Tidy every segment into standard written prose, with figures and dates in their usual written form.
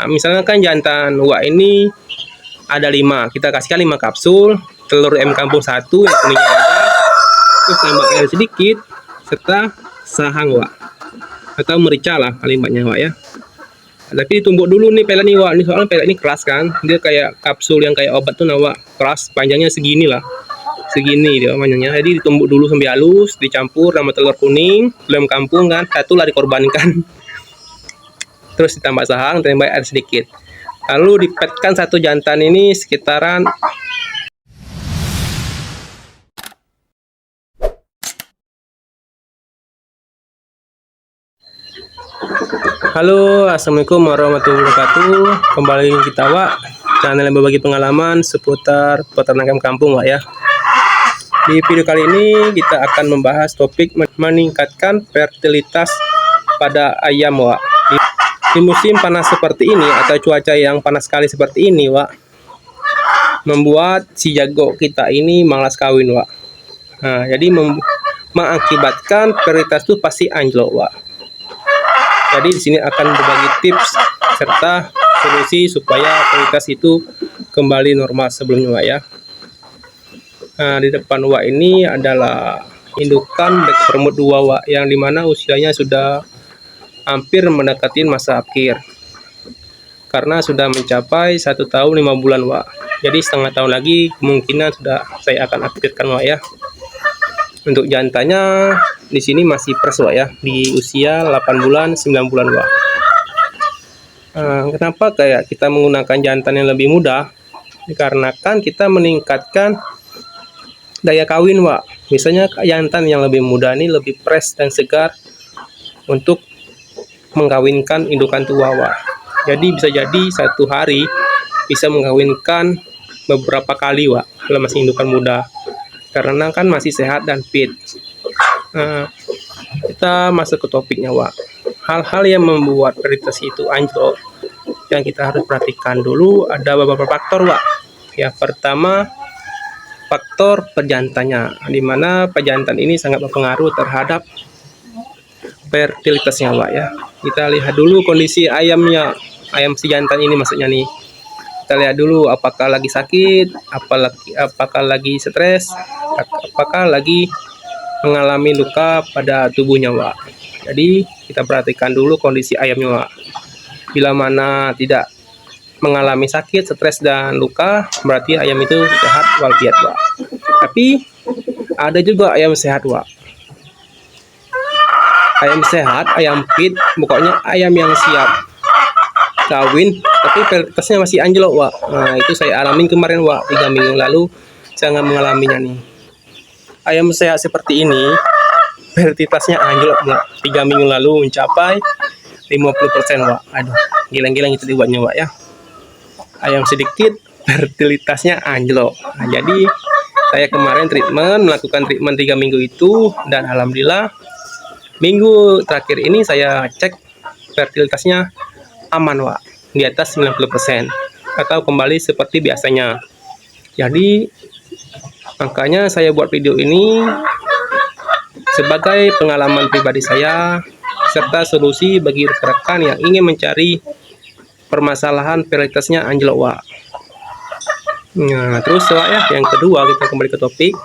Nah, misalnya kan jantan wak ini ada 5, kita kasihkan 5 kapsul, telur M kampung 1 yang kuningnya ada, terus tambah air sedikit, serta sahang wak, atau merica lah kalimatnya wak ya. Tapi ditumbuk dulu nih pelet nih wak, ini soalnya pelet ini keras kan, dia kayak kapsul yang kayak obat tuh wak, keras, panjangnya segini lah, segini dia panjangnya. Jadi ditumbuk dulu sampai halus, dicampur sama telur kuning, lem kampung kan, satu lah dikorbankan. Terus ditambah sahang, tambah air sedikit. Lalu dipetkan satu jantan ini sekitaran Halo, assalamualaikum warahmatullahi wabarakatuh. Kembali kita wak, channel yang berbagi pengalaman seputar peternakan kampung wak ya. Di video kali ini kita akan membahas topik meningkatkan fertilitas pada ayam wak. Di musim panas seperti ini atau cuaca yang panas sekali seperti ini wak, membuat si jago kita ini malas kawin wak. Nah, jadi mengakibatkan fertilitas itu pasti anjlok wak. Jadi di sini akan berbagi tips serta solusi supaya kualitas itu kembali normal sebelumnya wak ya. Nah, di depan wak ini adalah indukan black permut 2 wak, yang dimana usianya sudah hampir mendekati masa akhir karena sudah mencapai 1 tahun 5 bulan wak. Jadi setengah tahun lagi kemungkinan sudah saya akan aktifkan wak ya. Untuk jantannya di sini masih pres wak ya, di usia 8 bulan 9 bulan wak. Kenapa kayak kita menggunakan jantan yang lebih muda? Dikarenakan kita meningkatkan daya kawin wak. Misalnya jantan yang lebih muda ini lebih fresh dan segar untuk mengkawinkan indukan tua wak. Jadi bisa jadi satu hari bisa mengkawinkan beberapa kali wak kalau masih indukan muda, karena kan masih sehat dan fit. Kita masuk ke topiknya wak. Hal-hal yang membuat fertilitas itu anjlok yang kita harus perhatikan dulu ada beberapa faktor wak. Ya, pertama faktor pejantannya, dimana pejantan ini sangat berpengaruh terhadap fertilitasnya wak ya. Kita lihat dulu kondisi ayamnya, ayam si jantan ini maksudnya nih. Kita lihat dulu apakah lagi sakit, apakah lagi stres, apakah lagi mengalami luka pada tubuhnya wak. Jadi kita perhatikan dulu kondisi ayamnya wak. Bila mana tidak mengalami sakit, stres dan luka, berarti ayam itu sehat walafiat wak. Tapi ada juga ayam sehat wak. Ayam sehat, ayam fit, pokoknya ayam yang siap kawin tapi fertilitasnya masih anjlok wak. Nah, itu saya alamin kemarin wak, 3 minggu lalu saya mengalaminya nih. Ayam sehat seperti ini fertilitasnya anjlok wak, 3 minggu lalu mencapai 50% wak. Aduh, gilang-gilang itu dibuatnya wak ya. Ayam sedikit fertilitasnya anjlok. Nah, jadi saya kemarin melakukan treatment 3 minggu itu, dan alhamdulillah minggu terakhir ini saya cek fertilitasnya aman wak, di atas 90% atau kembali seperti biasanya. Jadi makanya saya buat video ini sebagai pengalaman pribadi saya serta solusi bagi rekan-rekan yang ingin mencari permasalahan fertilitasnya anjlok wak. Nah, terus wak ya, yang kedua kita kembali ke topik.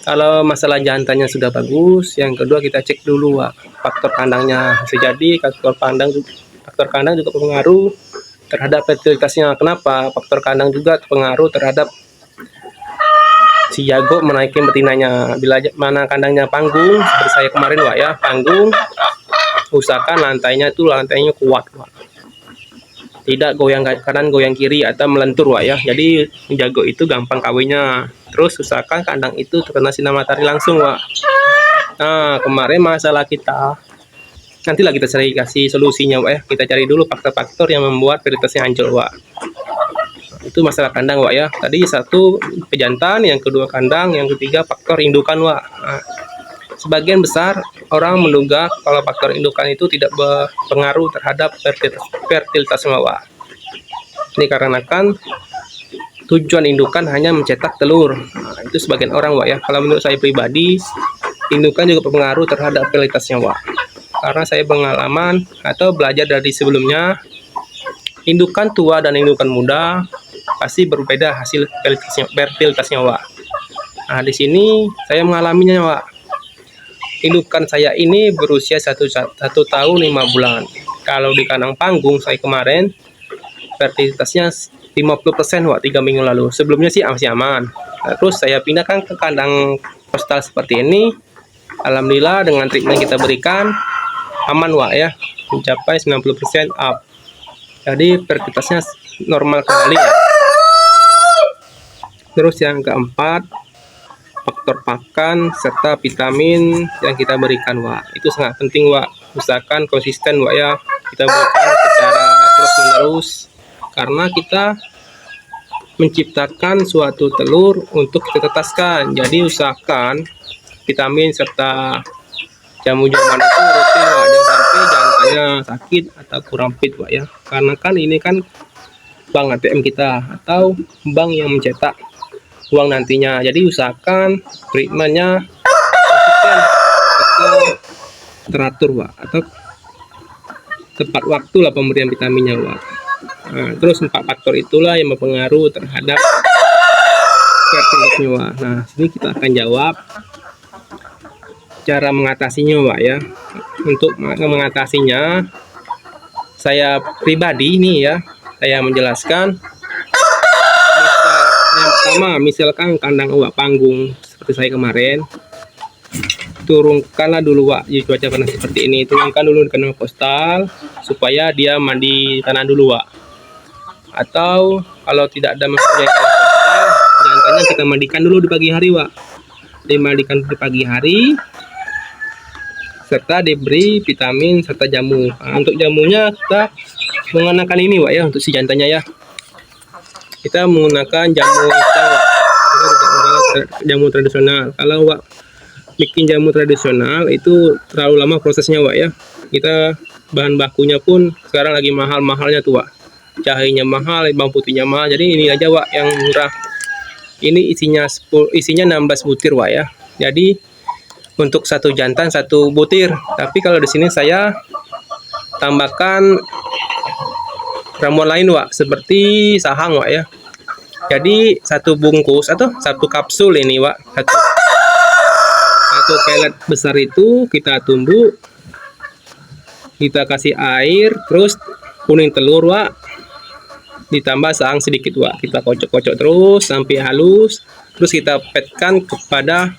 Kalau masalah jantannya sudah bagus, yang kedua kita cek dulu wak faktor kandangnya. Bisa jadi faktor kandang juga berpengaruh terhadap fertilitasnya. Kenapa? Faktor kandang juga berpengaruh terhadap si jago menaikin betinanya. Bila mana kandangnya panggung, seperti saya kemarin wak ya, panggung, usahakan lantainya kuat wak, tidak goyang kanan goyang kiri atau melentur wak ya. Jadi jago itu gampang kawinnya. Terus usahakan kandang itu terkena sinar matahari langsung wak. Nah, kemarin masalah kita, nantilah kita cari kasih solusinya wak ya. Kita cari dulu faktor-faktor yang membuat fertilitasnya anjlok wak. Itu masalah kandang wak ya. Tadi satu pejantan, yang kedua kandang, yang ketiga faktor indukan wak. Nah, sebagian besar orang menduga kalau faktor indukan itu tidak berpengaruh terhadap fertilitas wak. Ini dikarenakan tujuan indukan hanya mencetak telur. Nah, itu sebagian orang wak ya. Kalau menurut saya pribadi, indukan juga berpengaruh terhadap fertilitasnya wak. Karena saya pengalaman atau belajar dari sebelumnya, Indukan tua dan indukan muda pasti berbeda hasil fertilitasnya, Wak. Nah, di sini saya mengalaminya, Wak. Indukan saya ini berusia satu tahun 5 bulan. Kalau di kandang panggung saya kemarin fertilitasnya 50%, Wak, 3 minggu lalu. Sebelumnya sih masih aman. Nah, terus saya pindahkan ke kandang postal seperti ini. Alhamdulillah dengan treatment kita berikan aman, Wak, ya, mencapai 90% up. Jadi fertilitasnya normal kembali, ya. Terus yang keempat, faktor pakan serta vitamin yang kita berikan, Wak. Itu sangat penting, Wak. Usahakan konsisten, Wak, ya. Kita berikan secara terus-menerus karena kita menciptakan suatu telur untuk kita tetaskan. Jadi usahakan vitamin serta jamu-jamuan itu rutin, Wak. Jangan sampai jantannya sakit atau kurang fit, Wak, ya. Karena kan ini kan bank ATM kita atau bank yang mencetak uang nantinya. Jadi usahakan treatmentnya konsisten atau teratur, Wak, atau tepat waktu lah pemberian vitaminnya, Wak. Nah, terus 4 faktor itulah yang berpengaruh terhadap fertilitasnya, Wak. Nah, sini kita akan jawab cara mengatasinya, Wak, ya. Untuk mengatasinya, saya pribadi ini ya, saya menjelaskan. Yang pertama, misalkan kandang Wak panggung seperti saya kemarin, turunkanlah dulu, Wak, di cuaca panas seperti ini. Turunkan dulu di kandang postal supaya dia mandi tanah dulu, Wak. Atau kalau tidak ada mempunyai kandang postal, jantannya kita mandikan dulu di pagi hari, Wak. Dimandikan di pagi hari serta diberi vitamin serta jamu. Nah, untuk jamunya kita menggunakan ini, Wak, ya, untuk si jantannya, ya. Kita menggunakan jamu hitam, Wak. Jamu tradisional. Kalau, Wak, bikin jamu tradisional itu terlalu lama prosesnya, Wak, ya. Kita bahan bakunya pun sekarang lagi mahal-mahalnya tuh, Wak. Cahayanya mahal, bawang putihnya mahal. Jadi ini aja, Wak, yang murah. Ini isinya 16 butir, Wak, ya. Jadi untuk satu jantan 1 butir. Tapi kalau di sini saya tambahkan ramuan lain, Wak, seperti sahang, Wak, ya. Jadi 1 bungkus atau 1 kapsul ini, Wak, satu pelet besar itu kita tumbuk, kita kasih air, terus kuning telur, Wak, ditambah sahang sedikit, Wak. Kita kocok-kocok terus sampai halus, terus kita petkan kepada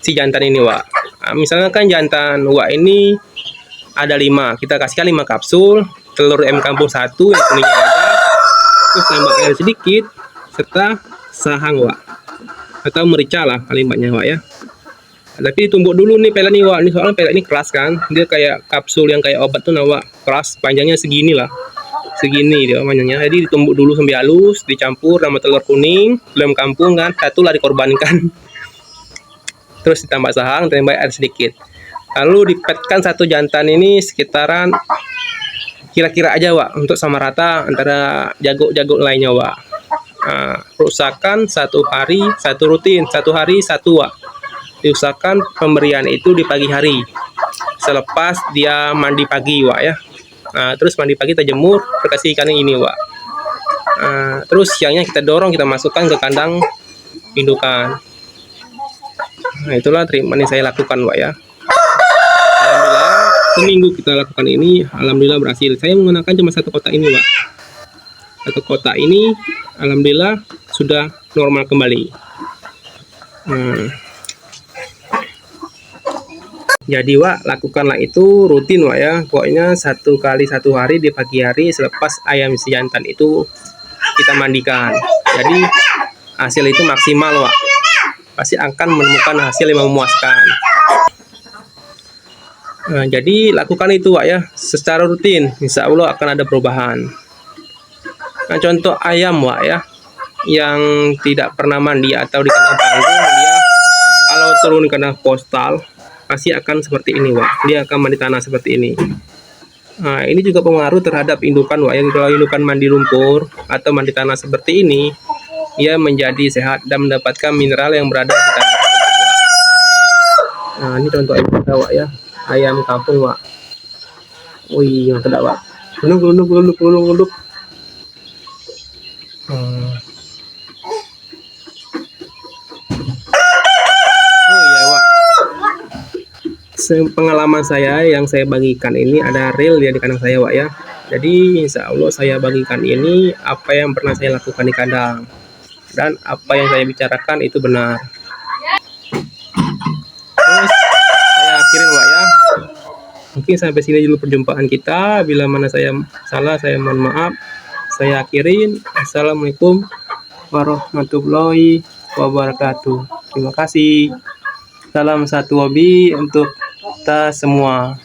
si jantan ini, Wak. Nah, misalnya kan jantan Wak ini ada 5, kita kasihkan 5 kapsul telur M kampung 1 yang kuningnya ada, terus tambah air sedikit serta sahang, Wak, atau merica lah paling banyak, Wak, ya. Tapi ditumbuk dulu nih pelet nih, Wak. Ini soalnya pelet ini keras kan, dia kayak kapsul yang kayak obat tuh, nah, Wak, keras, panjangnya segini lah, segini dia panjangnya. Jadi ditumbuk dulu sampai halus, dicampur sama telur kuning lem kampung kan, satu lah dikorbankan. Terus ditambah sahang, ditambah air sedikit, lalu dipetkan satu jantan ini sekitaran kira-kira aja, Wak, untuk sama rata antara jago-jago lainnya, Wak. Nah, usahakan 1 hari 1 rutin, 1 hari 1, Wak. Diusahakan pemberian itu di pagi hari selepas dia mandi pagi, Wak, ya. Nah, terus mandi pagi kita jemur, kasih ikan ini, Wak. Nah, terus siangnya kita dorong, kita masukkan ke kandang indukan. Nah, itulah treatment yang saya lakukan, Wak, ya. Alhamdulillah seminggu kita lakukan ini, alhamdulillah berhasil. Saya menggunakan cuma 1 kotak ini, Wak. 1 kotak ini alhamdulillah sudah normal kembali. Jadi, Wak, lakukanlah itu rutin, Wak, ya. Pokoknya 1 kali 1 hari di pagi hari selepas ayam si jantan itu kita mandikan. Jadi hasil itu maksimal, Wak. Pasti akan menemukan hasil yang memuaskan. Nah, jadi lakukan itu, Wak, ya, secara rutin. Insya Allah akan ada perubahan. Nah, contoh ayam, Wak, ya, yang tidak pernah mandi atau di kandang panggung, dia kalau turun ke kandang postal pasti akan seperti ini, Wak. Dia akan mandi tanah seperti ini. Nah, ini juga pengaruh terhadap indukan, Wak. Yang kalau indukan mandi lumpur atau mandi tanah seperti ini, ia menjadi sehat dan mendapatkan mineral yang berada di tanah tersebut, Wak. Nah, ini contoh ayam kita, Wak, ya. Ayam kampung, Wak. Wih, yang tidak, Wak. Gelunduk. Hmm. Oh iya Wak, pengalaman saya yang saya bagikan ini ada real ya di kandang saya Wak ya. Jadi insya Allah saya bagikan ini apa yang pernah saya lakukan di kandang, dan apa yang saya bicarakan itu benar. Terus saya akhirin Wak ya. Mungkin sampai sini dulu perjumpaan kita. Bila mana saya salah, saya mohon maaf. Saya akhirin. Assalamualaikum warahmatullahi wabarakatuh. Terima kasih. Salam satu hobi untuk kita semua.